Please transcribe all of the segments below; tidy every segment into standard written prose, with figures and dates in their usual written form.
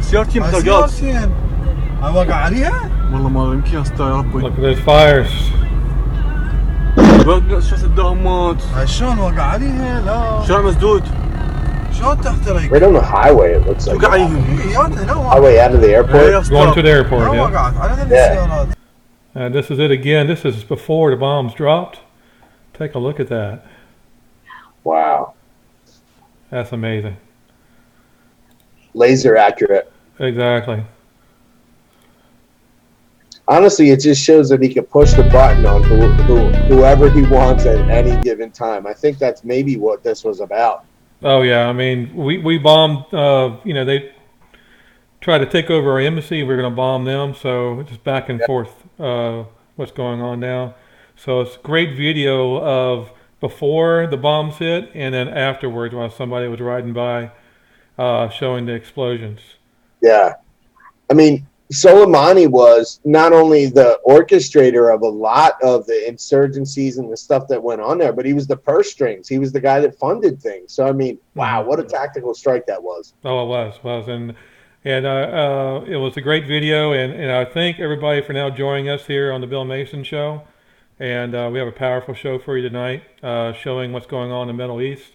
سيارتي محتاجات. سيارتين وقع عليها؟ والله ما يمكن يا ربي. Look at those fires. شو الدهمات. شلون وقع عليها؟ لا شارع مسدود. شلون تحترق؟ Right on the highway, it looks like. Highway out of the airport. Going to the airport, yeah. وقعت على السيارات. And this is it again. This is before the bombs dropped. Take a look at that. Wow. That's amazing. Laser accurate. Exactly. Honestly, it just shows that he can push the button on whoever he wants at any given time. I think that's maybe what this was about. Oh yeah, I mean, we bombed. They tried to take over our embassy. We're going to bomb them. So it's just back and forth. What's going on now? So it's a great video of before the bombs hit and then afterwards while somebody was riding by, showing the explosions. Yeah, I mean, Soleimani was not only the orchestrator of a lot of the insurgencies and the stuff that went on there, but he was the purse strings. He was the guy that funded things. So, I mean, wow, what a tactical strike that was. Oh, it was. And it was a great video. And I thank everybody for now joining us here on the Bill Mason Show. And we have a powerful show for you tonight, showing what's going on in the Middle East.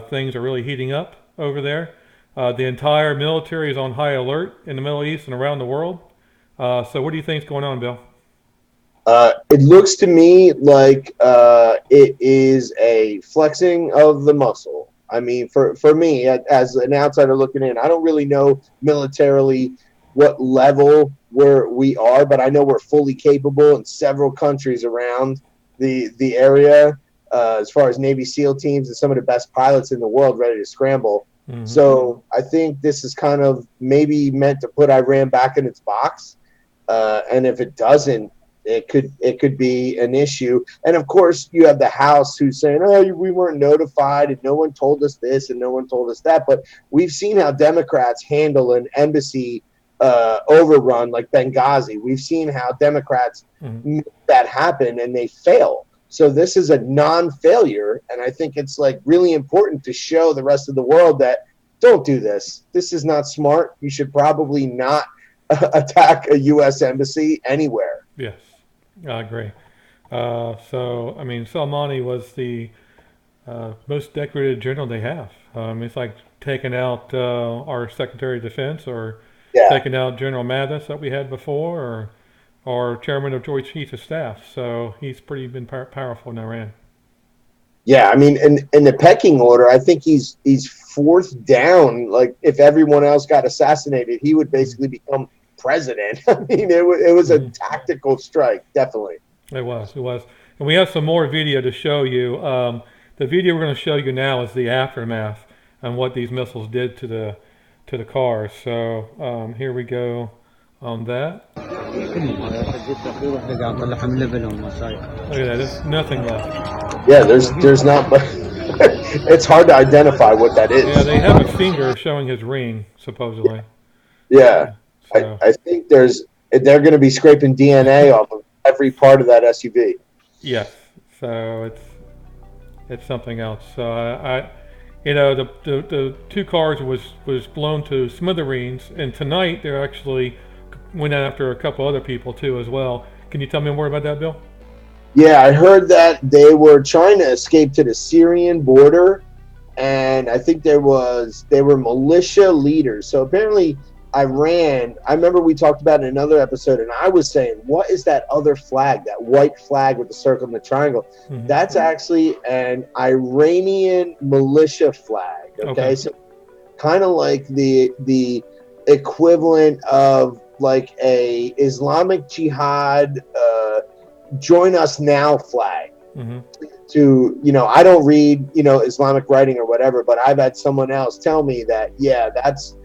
Things are really heating up over there. The entire military is on high alert in the Middle East and around the world. So what do you think is going on, Bill? It looks to me like it is a flexing of the muscle. I mean, for me, as an outsider looking in, I don't really know militarily what level we are, but I know we're fully capable in several countries around the area as far as Navy SEAL teams and some of the best pilots in the world ready to scramble. Mm-hmm. So I think this is kind of maybe meant to put Iran back in its box. And if it doesn't, it could be an issue. And of course, you have the House who's saying, "Oh, we weren't notified, and no one told us this, and no one told us that." But we've seen how Democrats handle an embassy overrun like Benghazi. We've seen how Democrats make that happen, and they fail. So this is a non-failure, and I think it's like really important to show the rest of the world that don't do this. This is not smart. You should probably not attack a U.S. embassy anywhere. Yes, I agree. So, I mean, Soleimani was the most decorated general they have. It's like taking out our Secretary of Defense or taking out General Mattis that we had before or Chairman of Joint Chiefs of Staff. So he's been powerful in Iran. Yeah, I mean, in the pecking order, I think he's fourth down. Like, if everyone else got assassinated, he would basically become president. I mean, it was a tactical strike, definitely. It was. And we have some more video to show you. The video we're going to show you now is the aftermath and what these missiles did to the cars. So here we go on that. Look at that. There's nothing left. Yeah, there's not much. It's hard to identify what that is. Yeah, they have a finger showing his ring, supposedly. Yeah. So. I think they're going to be scraping DNA off of every part of that SUV. Yes, so it's something else. So the two cars was blown to smithereens, and tonight they're actually went after a couple other people too as well. Can you tell me more about that, Bill? Yeah, I heard that they were trying to escape to the Syrian border, and I think they were militia leaders. So apparently Iran, I remember we talked about it in another episode, and I was saying, what is that other flag, that white flag with the circle and the triangle? Mm-hmm. That's actually an Iranian militia flag, okay? So kind of like the equivalent of like a Islamic Jihad join us now flag. Mm-hmm. To, I don't read, Islamic writing or whatever, but I've had someone else tell me that, yeah, that's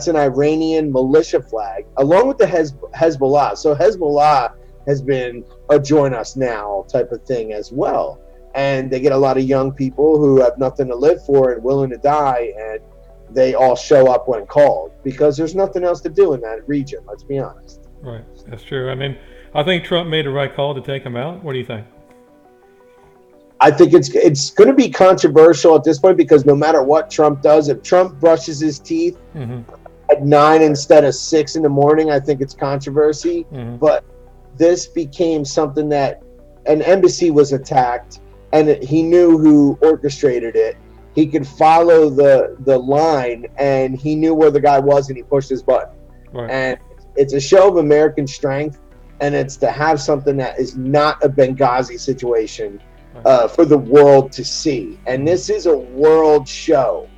an Iranian militia flag, along with the Hezbollah. So Hezbollah has been a join us now type of thing as well. And they get a lot of young people who have nothing to live for and willing to die, and they all show up when called because there's nothing else to do in that region, let's be honest. Right, that's true. I mean, I think Trump made the right call to take him out. What do you think? I think it's going to be controversial at this point because no matter what Trump does, if Trump brushes his teeth, at 9 instead of 6 in the morning. I think it's controversy, but this became something that an embassy was attacked, and he knew who orchestrated it. He could follow the line, and he knew where the guy was, and he pushed his button. Right. And it's a show of American strength, and it's to have something that is not a Benghazi situation for the world to see. And this is a world show.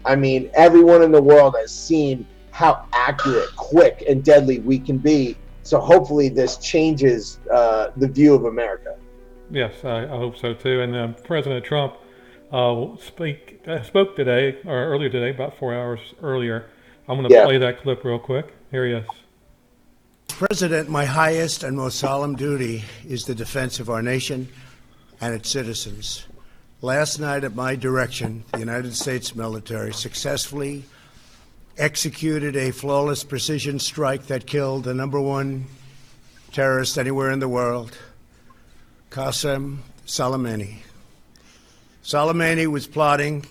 I mean, everyone in the world has seen how accurate, quick, and deadly we can be. So hopefully this changes the view of America. Yes, I hope so too. And President Trump spoke today, or earlier today, about 4 hours earlier. I'm going to play that clip real quick. Here he is. President, my highest and most solemn duty is the defense of our nation and its citizens. Last night, at my direction, the United States military successfully executed a flawless precision strike that killed the #1 terrorist anywhere in the world, Qasem Soleimani. Soleimani was plotting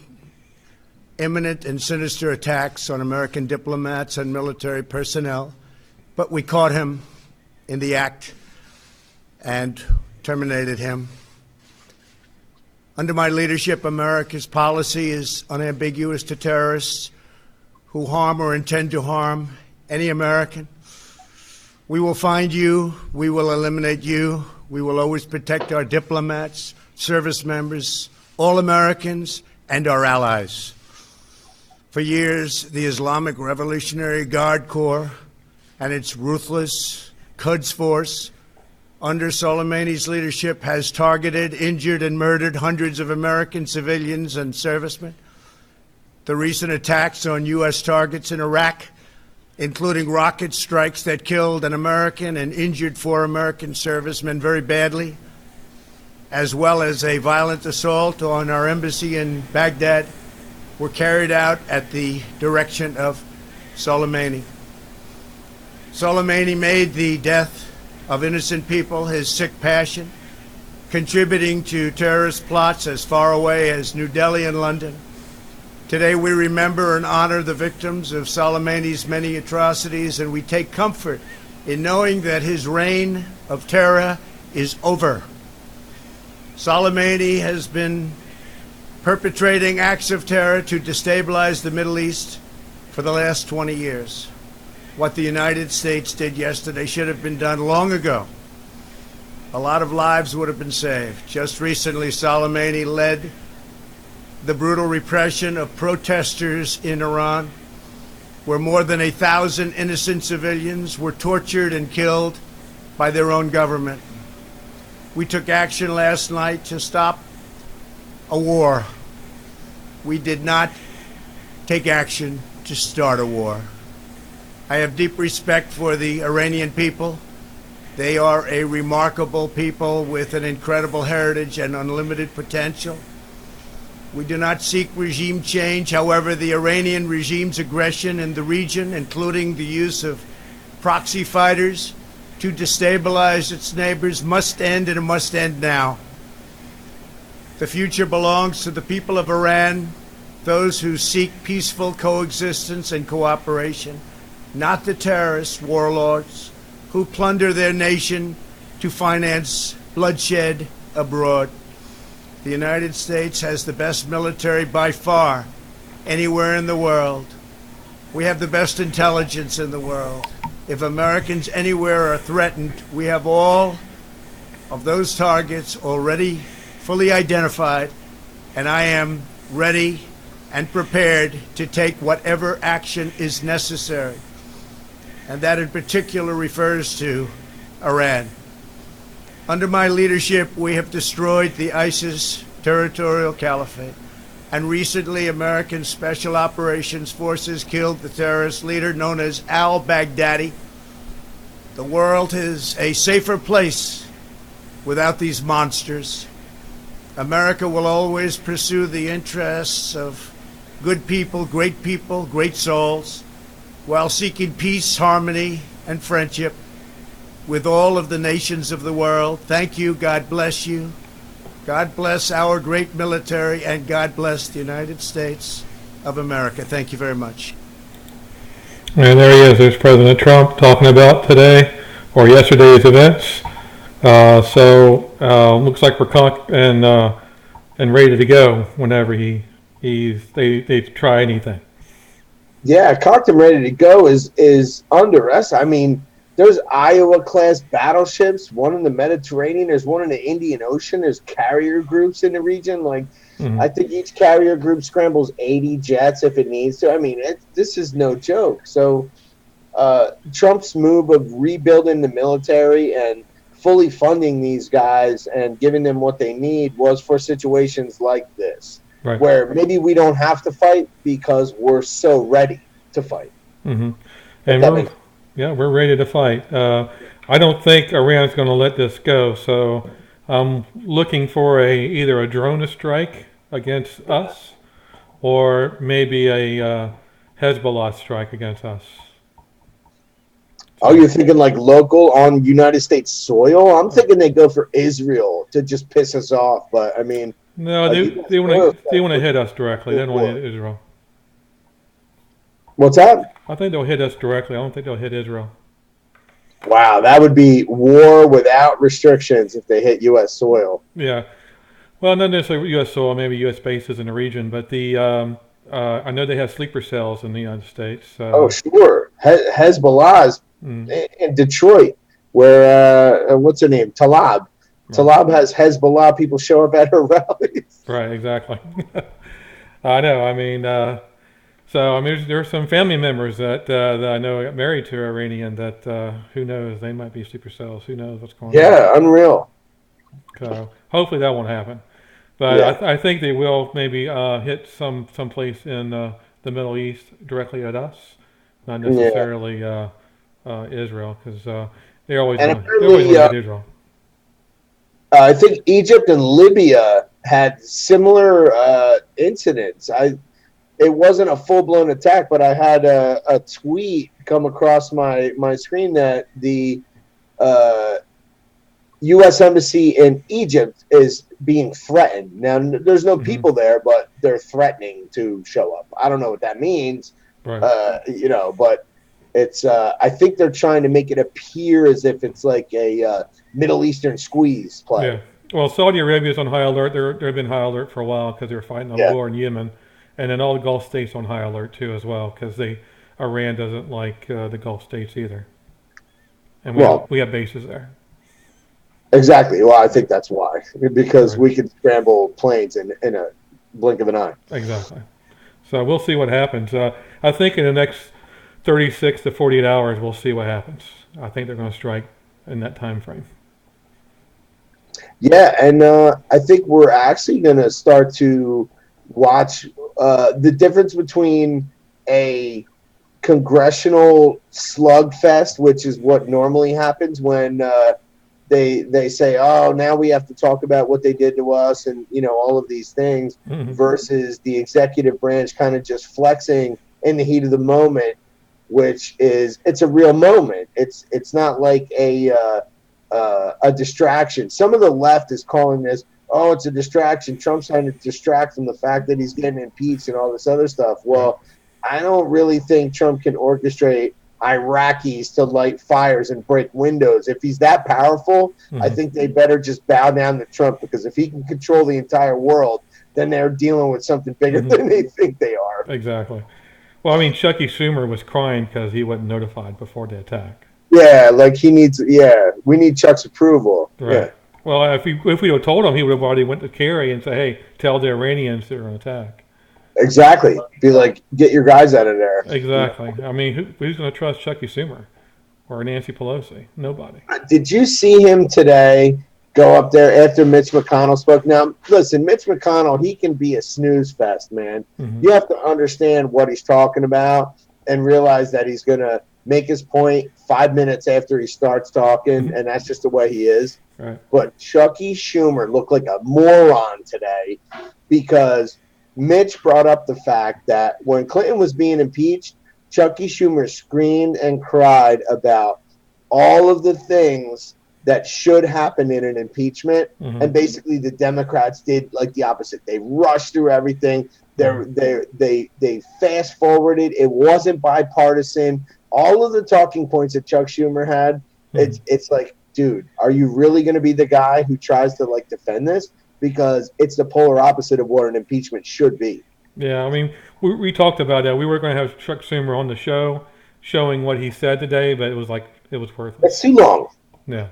imminent and sinister attacks on American diplomats and military personnel, but we caught him in the act and terminated him. Under my leadership, America's policy is unambiguous to terrorists who harm or intend to harm any American. We will find you. We will eliminate you. We will always protect our diplomats, service members, all Americans, and our allies. For years, the Islamic Revolutionary Guard Corps and its ruthless Quds Force, under Soleimani's leadership, has targeted, injured, and murdered hundreds of American civilians and servicemen. The recent attacks on U.S. targets in Iraq, including rocket strikes that killed an American and injured 4 American servicemen very badly, as well as a violent assault on our embassy in Baghdad, were carried out at the direction of Soleimani. Soleimani made the death of innocent people his sick passion, contributing to terrorist plots as far away as New Delhi and London. Today we remember and honor the victims of Soleimani's many atrocities, and we take comfort in knowing that his reign of terror is over. Soleimani has been perpetrating acts of terror to destabilize the Middle East for the last 20 years. What the United States did yesterday should have been done long ago. A lot of lives would have been saved. Just recently, Soleimani led the brutal repression of protesters in Iran, where more than 1,000 innocent civilians were tortured and killed by their own government. We took action last night to stop a war. We did not take action to start a war. I have deep respect for the Iranian people. They are a remarkable people with an incredible heritage and unlimited potential. We do not seek regime change. However, the Iranian regime's aggression in the region, including the use of proxy fighters to destabilize its neighbors, must end, and it must end now. The future belongs to the people of Iran, those who seek peaceful coexistence and cooperation, not the terrorist warlords who plunder their nation to finance bloodshed abroad. The United States has the best military by far anywhere in the world. We have the best intelligence in the world. If Americans anywhere are threatened, we have all of those targets already fully identified, and I am ready and prepared to take whatever action is necessary. And that in particular refers to Iran. Under my leadership, we have destroyed the ISIS territorial caliphate, and recently American Special Operations Forces killed the terrorist leader known as al-Baghdadi. The world is a safer place without these monsters. America will always pursue the interests of good people, great souls, while seeking peace, harmony, and friendship with all of the nations of the world. Thank you. God bless you. God bless our great military, and God bless the United States of America. Thank you very much. And there he is. There's President Trump talking about today or yesterday's events. Looks like we're and ready to go whenever they try anything. Yeah, cocked and ready to go is under us. I mean, there's Iowa-class battleships, one in the Mediterranean, there's one in the Indian Ocean, there's carrier groups in the region. Like, I think each carrier group scrambles 80 jets if it needs to. I mean, this is no joke. So Trump's move of rebuilding the military and fully funding these guys and giving them what they need was for situations like this, right, where maybe we don't have to fight because we're so ready to fight. Mm-hmm. And we're ready to fight. I don't think Iran's going to let this go. So I'm looking for either a drone strike against us or maybe a Hezbollah strike against us. Oh, you're thinking like local on United States soil? I'm thinking they go for Israel to just piss us off. But I mean, no, they want to hit us directly. They don't want to hit Israel. What's that? I think they'll hit us directly. I don't think they'll hit Israel. Wow, that would be war without restrictions if they hit U.S. soil. Yeah. Well, not necessarily U.S. soil, maybe U.S. bases in the region, but I know they have sleeper cells in the United States. So. Oh, sure. Hezbollah is in Detroit, where, what's her name? Talab. Right. Talab has Hezbollah people show up at her rallies. Right, exactly. I know. I mean, there are some family members that I know got married to Iranian that, who knows, they might be sleeper cells. Who knows what's going on. Yeah, unreal. So hopefully that won't happen. But I think they will maybe hit some place in the Middle East directly at us, not necessarily Israel, because they always want to hit Israel. I think Egypt and Libya had similar incidents. It wasn't a full-blown attack, but I had a tweet come across my screen that the U.S. Embassy in Egypt is being threatened. Now, there's no people there, but they're threatening to show up. I don't know what that means, right. But it's. I think they're trying to make it appear as if it's like a Middle Eastern squeeze play. Yeah. Well, Saudi Arabia is on high alert. They've been high alert for a while because they're fighting a war in Yemen, and then all the Gulf states on high alert too as well because Iran doesn't like the Gulf states either, and we have bases there. Exactly. Well, I think that's why. Because we could scramble planes in a blink of an eye. Exactly. So we'll see what happens. I think in the next 36 to 48 hours, we'll see what happens. I think they're going to strike in that time frame. Yeah, and I think we're actually going to start to watch the difference between a congressional slugfest, which is what normally happens when they say, oh, now we have to talk about what they did to us and, all of these things versus the executive branch kind of just flexing in the heat of the moment, which is it's a real moment. It's not like a distraction. Some of the left is calling this, oh, it's a distraction. Trump's trying to distract from the fact that he's getting impeached and all this other stuff. Well, I don't really think Trump can orchestrate Iraqis to light fires and break windows. If he's that powerful, I think they better just bow down to Trump, because if he can control the entire world, then they're dealing with something bigger than they think they are. Exactly. Well, I mean, Chucky Schumer was crying because he wasn't notified before the attack. Yeah, like we need Chuck's approval. Right. Yeah. Well, if we had told him, he would have already went to Kerry and said, hey, tell the Iranians they're going to attack. Exactly. Be like, get your guys out of there. Exactly. I mean, who's going to trust Chucky Schumer or Nancy Pelosi? Nobody. Did you see him today go up there after Mitch McConnell spoke? Now, listen, Mitch McConnell, he can be a snooze fest, man. You have to understand what he's talking about and realize that he's going to make his point 5 minutes after he starts talking, and that's just the way he is. Right. But Chucky Schumer looked like a moron today because Mitch brought up the fact that when Clinton was being impeached, Chucky Schumer screamed and cried about all of the things that should happen in an impeachment. And basically the Democrats did like the opposite. They rushed through everything. They fast forwarded. It wasn't bipartisan. All of the talking points that Chuck Schumer had, it's like, dude, are you really going to be the guy who tries to like defend this? Because it's the polar opposite of what an impeachment should be. Yeah, I mean, we talked about that. We were going to have Chuck Schumer on the show, showing what he said today, but it was worthless. It's too long. Yeah.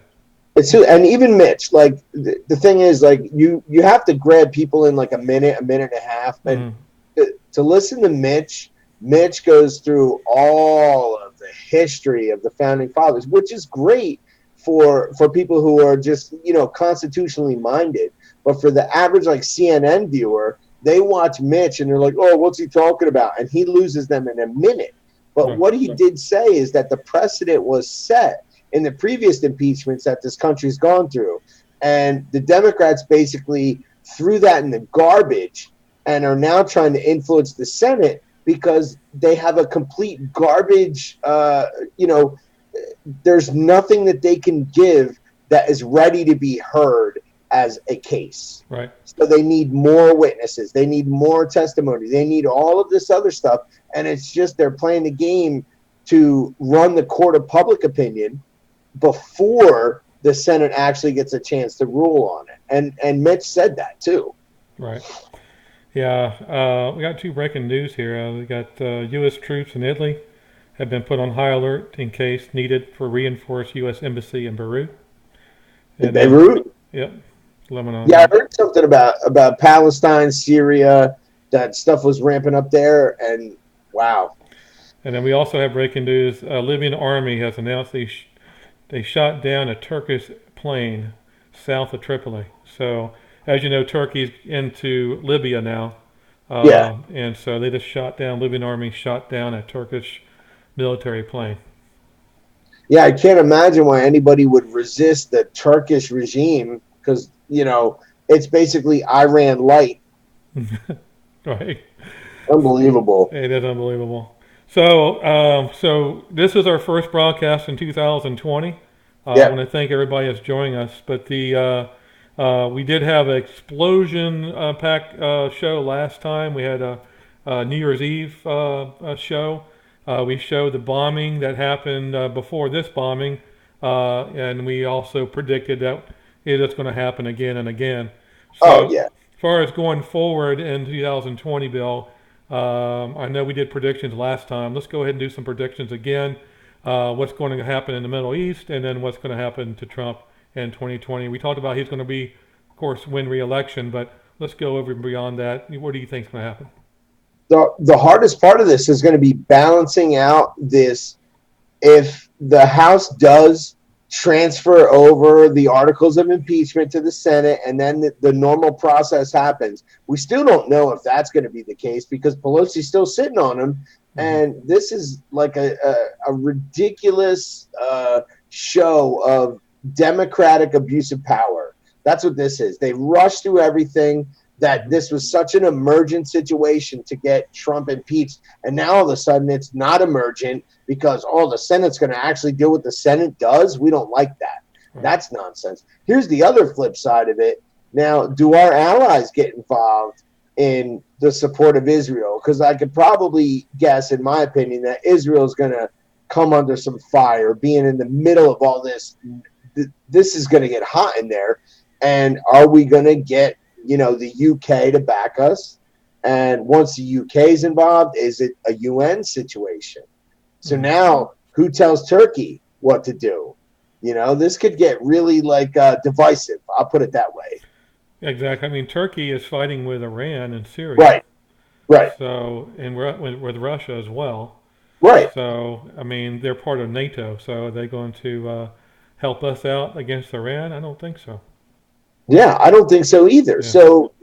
And even Mitch, like the thing is, like you have to grab people in like a minute and a half, and to listen to Mitch goes through all of the history of the founding fathers, which is great for people who are just constitutionally minded. But for the average like CNN viewer, they watch Mitch and they're like, oh, what's he talking about? And he loses them in a minute. But what he did say is that the precedent was set in the previous impeachments that this country's gone through. And the Democrats basically threw that in the garbage and are now trying to influence the Senate because they have a complete garbage, there's nothing that they can give that is ready to be heard as a case. Right. So they need more witnesses. They need more testimony. They need all of this other stuff. And it's just they're playing the game to run the court of public opinion before the Senate actually gets a chance to rule on it. And Mitch said that too. Right. Yeah. We got two breaking news here. We got U.S. troops in Italy have been put on high alert in case needed for reinforced U.S. embassy in Beirut. In Beirut? Yep. Lebanon. Yeah, I heard something about Palestine, Syria, that stuff was ramping up there, and wow. And then we also have breaking news. Libyan army has announced they shot down a Turkish plane south of Tripoli. So, as you know, Turkey's into Libya now. And so they just Libyan army shot down a Turkish military plane. Yeah, I can't imagine why anybody would resist the Turkish regime because, it's basically Iran light. Right. Unbelievable. It is unbelievable. So this is our first broadcast in 2020. I want to thank everybody that's joining us. But we did have an explosion packed show last time. We had a New Year's Eve show. We showed the bombing that happened before this bombing, and we also predicted that it is going to happen again and again. So, as far as going forward in 2020, Bill, I know we did predictions last time. Let's go ahead and do some predictions again. What's going to happen in the Middle East, and then what's going to happen to Trump in 2020. We talked about he's going to be, of course, win re-election, but let's go over and beyond that. What do you think is going to happen? The hardest part of this is going to be balancing out this. If the House does transfer over the articles of impeachment to the Senate and then the normal process happens, we still don't know if that's going to be the case because Pelosi's still sitting on them. And this is like a ridiculous show of Democratic abuse of power. That's what this is. They rushed through everything. That this was such an emergent situation to get Trump impeached. And now all of a sudden it's not emergent because, the Senate's going to actually do what the Senate does. We don't like that. That's nonsense. Here's the other flip side of it. Now, do our allies get involved in the support of Israel? Because I could probably guess, in my opinion, that Israel is going to come under some fire, being in the middle of all this. This is going to get hot in there. And are we going to get the UK to back us? And once the UK is involved, is it a UN situation? So now who tells Turkey what to do? This could get really divisive. I'll put it that way. Exactly. I mean, Turkey is fighting with Iran and Syria. Right. So, and with Russia as well. Right. So, I mean, they're part of NATO. So are they going to help us out against Iran? I don't think so. Yeah, I don't think so either. Yeah. So,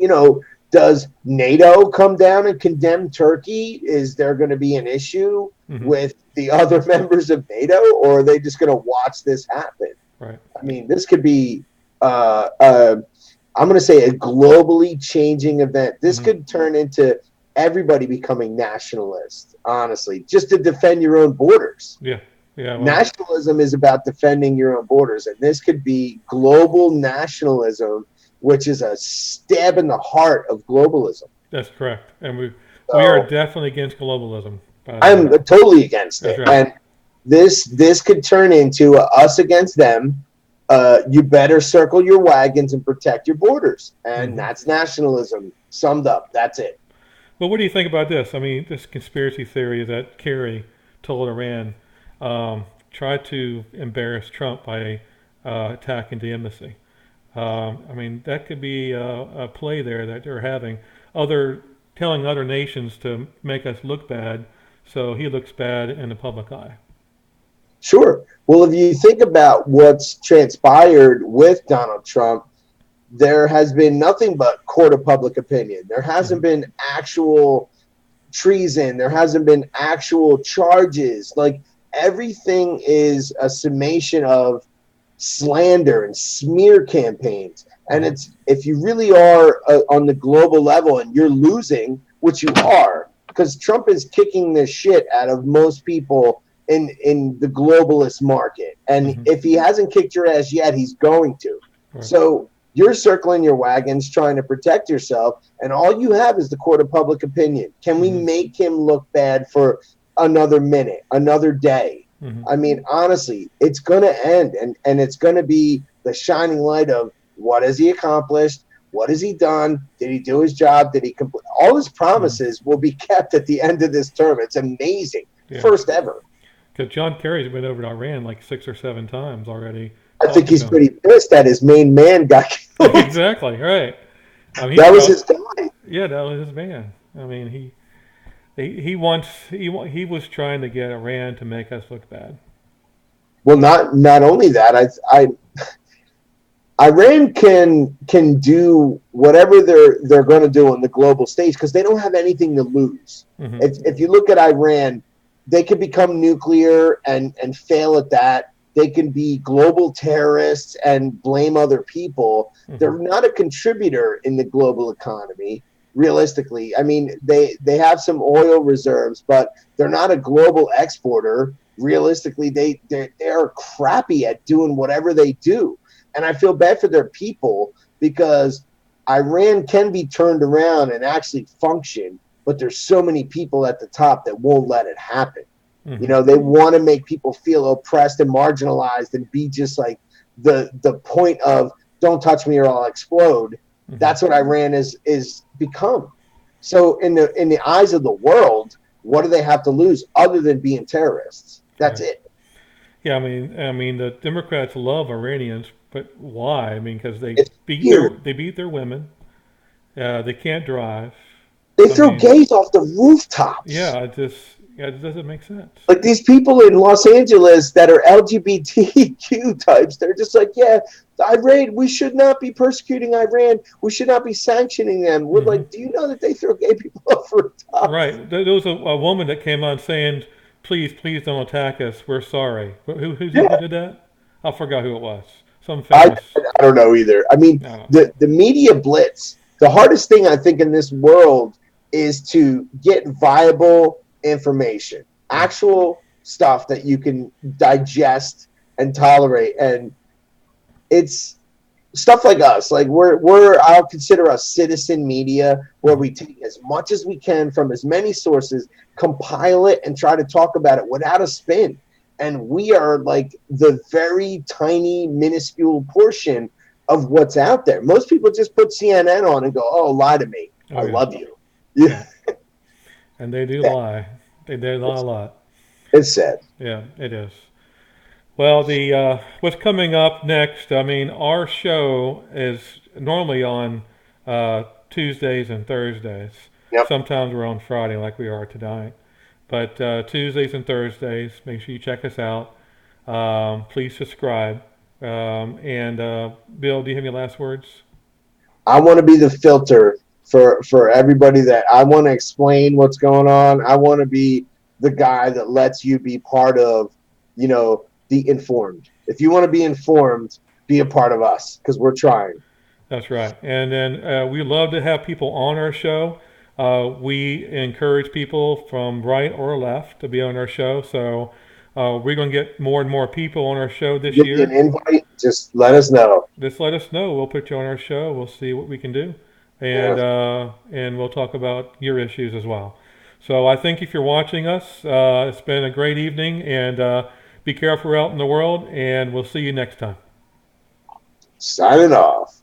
does NATO come down and condemn Turkey? Is there going to be an issue with the other members of NATO, or are they just going to watch this happen? Right. I mean, this could be, I'm going to say, a globally changing event. This could turn into everybody becoming nationalist, honestly, just to defend your own borders. Yeah. Yeah, nationalism is about defending your own borders, and this could be global nationalism, which is a stab in the heart of globalism. That's correct. And we are So definitely against globalism, by the I'm way. totally against That's it. right. And this could turn into us against them. You better circle your wagons and protect your borders. And Hmm. that's nationalism summed up. That's it. Well, what do you think about this? I mean, this conspiracy theory that Kerry told Iran tried to embarrass Trump by attacking the embassy. I mean, that could be a play there that they're having, other telling other nations to make us look bad, so he looks bad in the public eye. Sure. Well, if you think about what's transpired with Donald Trump, there has been nothing but court of public opinion. There hasn't Hmm. been actual treason. There hasn't been actual charges. Like everything is a summation of slander and smear campaigns. And Hmm. it's if you really are on the global level and you're losing, which you are, because Trump is kicking the shit out of most people in the globalist market. And Hmm. if he hasn't kicked your ass yet, he's going to. Right. So you're circling your wagons trying to protect yourself, and all you have is the court of public opinion. Can we Hmm. make him look bad for another minute, another day? Hmm. I mean, honestly, it's going to end, and it's going to be the shining light of what has he accomplished? What has he done? Did he do his job? Did he complete? All his Hmm. promises will be kept at the end of this term. It's amazing. Yeah, First ever. because John Kerry's been over to Iran like 6 or 7 times already, I think talking he's to him. pretty pissed that his main man got killed. Exactly right. He's That was about his guy. yeah, that was his man. I mean, he wants he was trying to get Iran to make us look bad. Well, not only that, I Iran can do whatever they're going to do on the global stage because they don't have anything to lose. Hmm. If you look at Iran, they could become nuclear and fail at that. They can be global terrorists and blame other people. Hmm. They're not a contributor in the global economy, realistically. I mean, they have some oil reserves, but they're not a global exporter. Realistically, they're crappy at doing whatever they do. And I feel bad for their people because Iran can be turned around and actually function, but there's so many people at the top that won't let it happen. You Hmm. know, they want to make people feel oppressed and marginalized and be just like the point of don't touch me or I'll explode. Hmm. That's what Iran is become. So in the eyes of the world, what do they have to lose other than being terrorists? That's Right. it. Yeah, I mean, the Democrats love Iranians, but why? I mean, because It's weird. they beat their women. They can't drive. They I throw mean, gays off the rooftops. yeah, it doesn't make sense. Like these people in Los Angeles that are LGBTQ types, they're just like, yeah, Iran, we should not be persecuting Iran. We should not be sanctioning them. We're Hmm. like, do you know that they throw gay people off rooftops? Right. There was a woman that came on saying, "Please, please don't attack us. We're sorry." Who Yeah, did that? I forgot who it was. Some I, famous. I don't know either. I mean, No. the media blitz, the hardest thing I think in this world is to get viable information, Right. actual stuff that you can digest and tolerate. And it's stuff like us. Like we're I'll consider us citizen media where Hmm. we take as much as we can from as many sources, compile it, and try to talk about it without a spin. And we are like the very tiny, minuscule portion of what's out there. Most people just put CNN on and go, "Oh, lie to me. I Oh yeah. love you." Yeah. Yeah, And they do lie. They lie a lot. it's sad. Yeah, it is. Well, the what's coming up next? I mean, our show is normally on Tuesdays and Thursdays. Yep. Sometimes we're on Friday, like we are tonight. But Tuesdays and Thursdays, make sure you check us out. Please subscribe. And Bill, do you have any last words? I want to be the filter for everybody that I want to explain what's going on. I want to be the guy that lets you be part of, the informed. If you want to be informed, be a part of us because we're trying. That's right. And then we love to have people on our show. We encourage people from right or left to be on our show. So we're going to get more and more people on our show this Give you an year. invite, just let us know. Just let us know. We'll put you on our show. We'll see what we can do. and we'll talk about your issues as well. So I think if you're watching us, it's been a great evening, and be careful out in the world, and we'll see you next time. Signing off.